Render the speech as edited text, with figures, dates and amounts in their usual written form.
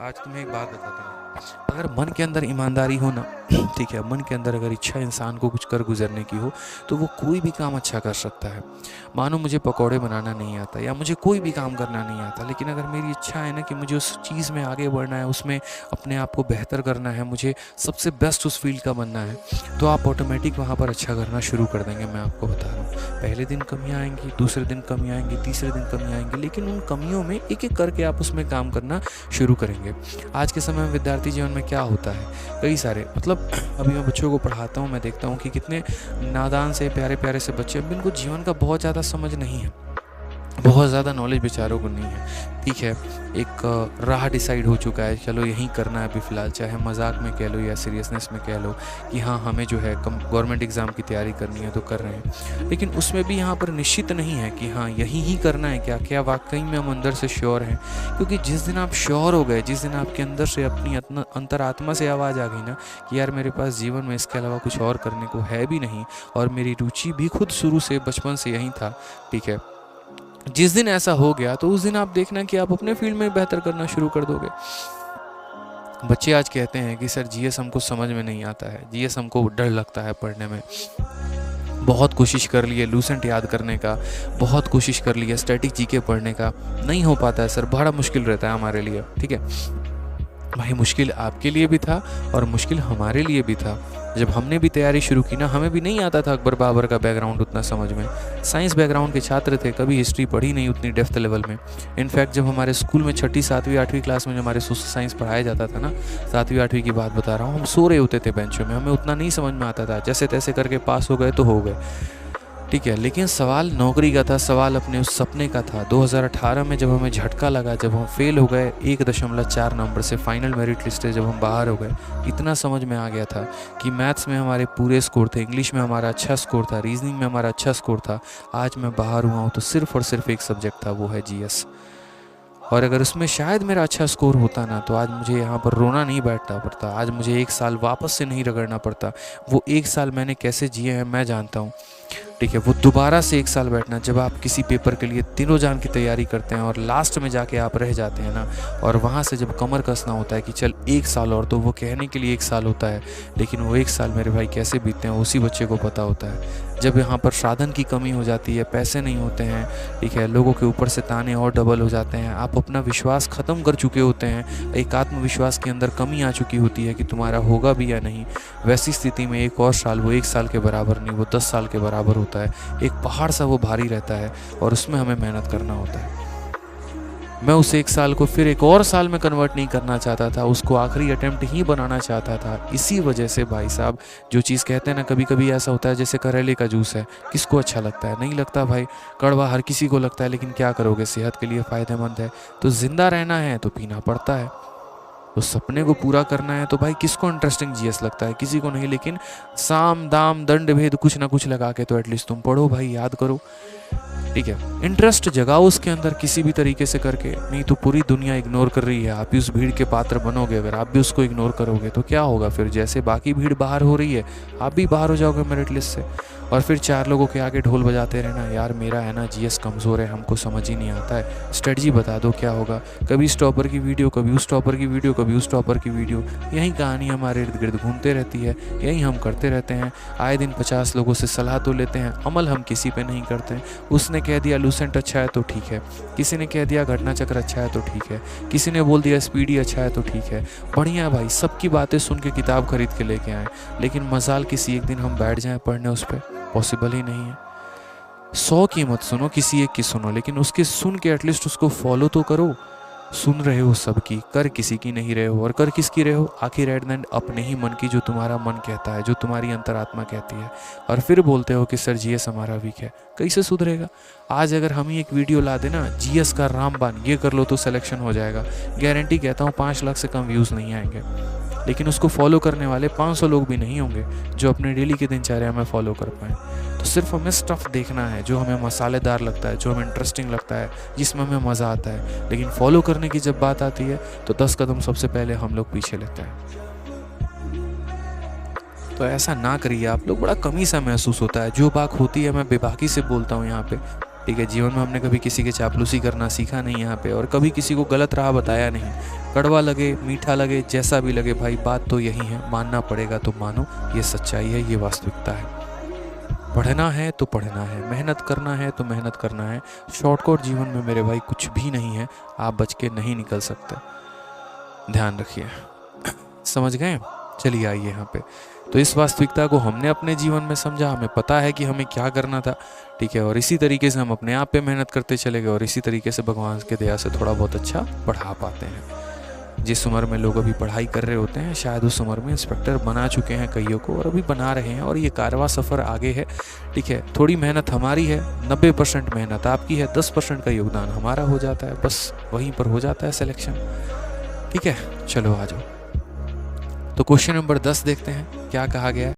आज तुम्हें एक बात बताता हूँ। अगर मन के अंदर ईमानदारी हो ना, ठीक है, मन के अंदर अगर इच्छा इंसान को कुछ कर गुजरने की हो, तो वो कोई भी काम अच्छा कर सकता है। मानो मुझे पकौड़े बनाना नहीं आता या मुझे कोई भी काम करना नहीं आता, लेकिन अगर मेरी इच्छा है ना कि मुझे उस चीज़ में आगे बढ़ना है, उसमें अपने आप को बेहतर करना है, मुझे सबसे बेस्ट उस फील्ड का बनना है, तो आप ऑटोमेटिक वहाँ पर अच्छा करना शुरू कर देंगे। मैं आपको बता रहा हूँ, पहले दिन कमियाँ आएंगी, दूसरे दिन कमियाँ आएंगी, तीसरे दिन कमियाँ आएंगी, लेकिन उन कमियों में एक एक करके आप उसमें काम करना शुरू करेंगे। आज के समय में विद्यार्थी जीवन में क्या होता है, कई सारे मतलब अभी मैं बच्चों को पढ़ाता हूँ, मैं देखता हूँ कि कितने नादान से प्यारे प्यारे से बच्चे, जिनको जीवन का बहुत ज़्यादा समझ नहीं है, बहुत ज़्यादा नॉलेज बेचारों को नहीं है, ठीक है। एक राह डिसाइड हो चुका है, चलो यही करना है अभी फ़िलहाल, चाहे मजाक में कह लो या सीरियसनेस में कह लो कि हाँ हमें जो है गवर्नमेंट एग्ज़ाम की तैयारी करनी है तो कर रहे हैं, लेकिन उसमें भी यहाँ पर निश्चित नहीं है कि हाँ यही ही करना है, क्या क्या वाकई में हम अंदर से श्योर हैं। क्योंकि जिस दिन आप श्योर हो गए, जिस दिन आपके अंदर से अपनी अंतरात्मा से आवाज़ आ गई ना कि यार मेरे पास जीवन में इसके अलावा कुछ और करने को है भी नहीं, और मेरी रुचि भी खुद शुरू से बचपन से यही था, ठीक है, जिस दिन ऐसा हो गया तो उस दिन आप देखना कि आप अपने फील्ड में बेहतर करना शुरू कर दोगे। बच्चे आज कहते हैं कि सर जीएस हमको समझ में नहीं आता है, जीएस हमको डर लगता है पढ़ने में, बहुत कोशिश कर ली है लूसेंट याद करने का, बहुत कोशिश कर ली है स्टैटिक जीके पढ़ने का, नहीं हो पाता है सर, बड़ा मुश्किल रहता है हमारे लिए। ठीक है भाई, मुश्किल आपके लिए भी था और मुश्किल हमारे लिए भी था। जब हमने भी तैयारी शुरू की ना, हमें भी नहीं आता था अकबर बाबर का बैकग्राउंड उतना समझ में, साइंस बैकग्राउंड के छात्र थे, कभी हिस्ट्री पढ़ी नहीं उतनी डेप्थ लेवल में। इनफैक्ट जब हमारे स्कूल में 6ठी 7वीं 8वीं क्लास में जो हमारे सोशल साइंस पढ़ाया जाता था ना, 7वीं 8वीं की बात बता रहा हूँ, हम सो रहे होते थे बेंचों में, हमें उतना नहीं समझ में आता था, जैसे तैसे करके पास हो गए तो हो गए, ठीक है। लेकिन सवाल नौकरी का था, सवाल अपने उस सपने का था। 2018 में जब हमें झटका लगा, जब हम फेल हो गए 1.4 नंबर से, फाइनल मेरिट लिस्ट से जब हम बाहर हो गए, इतना समझ में आ गया था कि मैथ्स में हमारे पूरे स्कोर थे, इंग्लिश में हमारा अच्छा स्कोर था, रीजनिंग में हमारा अच्छा स्कोर था। आज मैं बाहर हुआ हूँ तो सिर्फ और सिर्फ एक सब्जेक्ट था, वो है जीएस। और अगर उसमें शायद मेरा अच्छा स्कोर होता ना, तो आज मुझे यहाँ पर रोना नहीं बैठना पड़ता, आज मुझे 1 साल वापस से नहीं रगड़ना पड़ता। वो 1 साल मैंने कैसे जिए हैं मैं जानता हूँ, ठीक है। वो दोबारा से 1 साल बैठना, जब आप किसी पेपर के लिए दिनों जान की तैयारी करते हैं और लास्ट में जाके आप रह जाते हैं ना, और वहाँ से जब कमर कसना होता है कि चल 1 साल और, तो वो कहने के लिए 1 साल होता है, लेकिन वो 1 साल मेरे भाई कैसे बीतते हैं उसी बच्चे को पता होता है। जब यहाँ पर साधन की कमी हो जाती है, पैसे नहीं होते हैं, ठीक है, लोगों के ऊपर से ताने और डबल हो जाते हैं, आप अपना विश्वास ख़त्म कर चुके होते हैं, एक आत्मविश्वास के अंदर कमी आ चुकी होती है कि तुम्हारा होगा भी या नहीं, वैसी स्थिति में 1 और साल, वो 1 साल के बराबर नहीं, वो 10 साल के बराबर होता है। एक पहाड़ सा वो भारी रहता है और उसमें हमें मेहनत करना होता है। मैं उस 1 साल को फिर 1 और साल में कन्वर्ट नहीं करना चाहता था, उसको आखिरी अटेम्प्ट ही बनाना चाहता था। इसी वजह से भाई साहब, जो चीज़ कहते हैं ना, कभी कभी ऐसा होता है जैसे करेले का जूस है, किसको अच्छा लगता है, नहीं लगता भाई, कड़वा हर किसी को लगता है, लेकिन क्या करोगे, सेहत के लिए फ़ायदेमंद है, तो ज़िंदा रहना है तो पीना पड़ता है। तो सपने को पूरा करना है तो भाई किसको इंटरेस्टिंग जीएस लगता है, किसी को नहीं, लेकिन साम दाम दंड भेद कुछ ना कुछ लगा के तो एटलीस्ट तुम पढ़ो भाई, याद करो, ठीक है। इंटरेस्ट जगाओ उसके अंदर किसी भी तरीके से करके, नहीं तो पूरी दुनिया इग्नोर कर रही है, आप भी उस भीड़ के पात्र बनोगे। अगर आप भी उसको इग्नोर करोगे तो क्या होगा, फिर जैसे बाकी भीड़ बाहर हो रही है, आप भी बाहर हो जाओगे मेरिट लिस्ट से, और फिर 4 लोगों के आगे ढोल बजाते रहना, यार मेरा है ना जीएस कमज़ोर है, हमको समझ ही नहीं आता है, स्ट्रेटजी बता दो क्या होगा। कभी इस टॉपर की वीडियो, कभी उस टॉपर की वीडियो, कभी उस टॉपर की वीडियो, यही कहानी हमारे इर्द गिर्द घूमते रहती है, यही हम करते रहते हैं। आए दिन 50 लोगों से सलाह तो लेते हैं, अमल हम किसी पे नहीं करते। उसने कह दिया लूसेंट अच्छा है तो ठीक है, किसी ने कह दिया घटना चक्र अच्छा है तो ठीक है, किसी ने बोल दिया स्पीडी अच्छा है तो ठीक है, बढ़िया भाई, सबकी बातें सुन के किताब खरीद के लेके आए, लेकिन मजाल किसी एक दिन हम बैठ जाएं पढ़ने उस पर, पॉसिबल ही नहीं है। 100 की मत सुनो, किसी एक की सुनो, लेकिन उसके सुन के एटलीस्ट उसको फॉलो तो करो। सुन रहे हो सबकी, कर किसी की नहीं रहे हो, और कर किसकी रहे हो, आखिर एट द एंड अपने ही मन की, जो तुम्हारा मन कहता है, जो तुम्हारी अंतरात्मा कहती है, और फिर बोलते हो कि सर जीएस हमारा वीक है। कैसे सुधरेगा? आज अगर हम ही एक वीडियो ला देना, जीएस का रामबाण, ये कर लो तो सिलेक्शन हो जाएगा, गारंटी कहता हूँ 5 लाख से कम व्यूज़ नहीं आएंगे, लेकिन उसको फॉलो करने वाले 500 लोग भी नहीं होंगे जो अपने डेली की दिनचर्या में फॉलो कर पाएँ। तो सिर्फ हमें स्टफ़ देखना है जो हमें मसालेदार लगता है, जो हमें इंटरेस्टिंग लगता है, जिसमें हमें मज़ा आता है, लेकिन फॉलो करने की जब बात आती है तो 10 कदम सबसे पहले हम लोग पीछे लेते हैं। तो ऐसा ना करिए आप लोग, बड़ा कमी सा महसूस होता है, जो बात होती है मैं बेबाकी से बोलता हूँ यहाँ पे, ठीक है, जीवन में हमने कभी किसी के चापलूसी करना सीखा नहीं यहाँ पे, और कभी किसी को गलत राह बताया नहीं। कड़वा लगे, मीठा लगे, जैसा भी लगे भाई, बात तो यही है, मानना पड़ेगा तो मानो, ये सच्चाई है, ये वास्तविकता है। पढ़ना है तो पढ़ना है, मेहनत करना है तो मेहनत करना है। शॉर्टकट जीवन में मेरे भाई कुछ भी नहीं है, आप बच के नहीं निकल सकते, ध्यान रखिए। समझ गए? चलिए आइए यहाँ पे। तो इस वास्तविकता को हमने अपने जीवन में समझा, हमें पता है कि हमें क्या करना था, ठीक है, और इसी तरीके से हम अपने आप पे मेहनत करते चले गए, और इसी तरीके से भगवान के दया से थोड़ा बहुत अच्छा पढ़ा पाते हैं। जिस उम्र में लोग अभी पढ़ाई कर रहे होते हैं, शायद उस उम्र में इंस्पेक्टर बना चुके हैं कईयों को, और अभी बना रहे हैं, और ये कारवां सफ़र आगे है, ठीक है। थोड़ी मेहनत हमारी है, 90% मेहनत आपकी है, 10% का योगदान हमारा हो जाता है, बस वहीं पर हो जाता है सिलेक्शन, ठीक है। चलो आ जाओ। तो क्वेश्चन नंबर 10 देखते हैं क्या कहा गया है।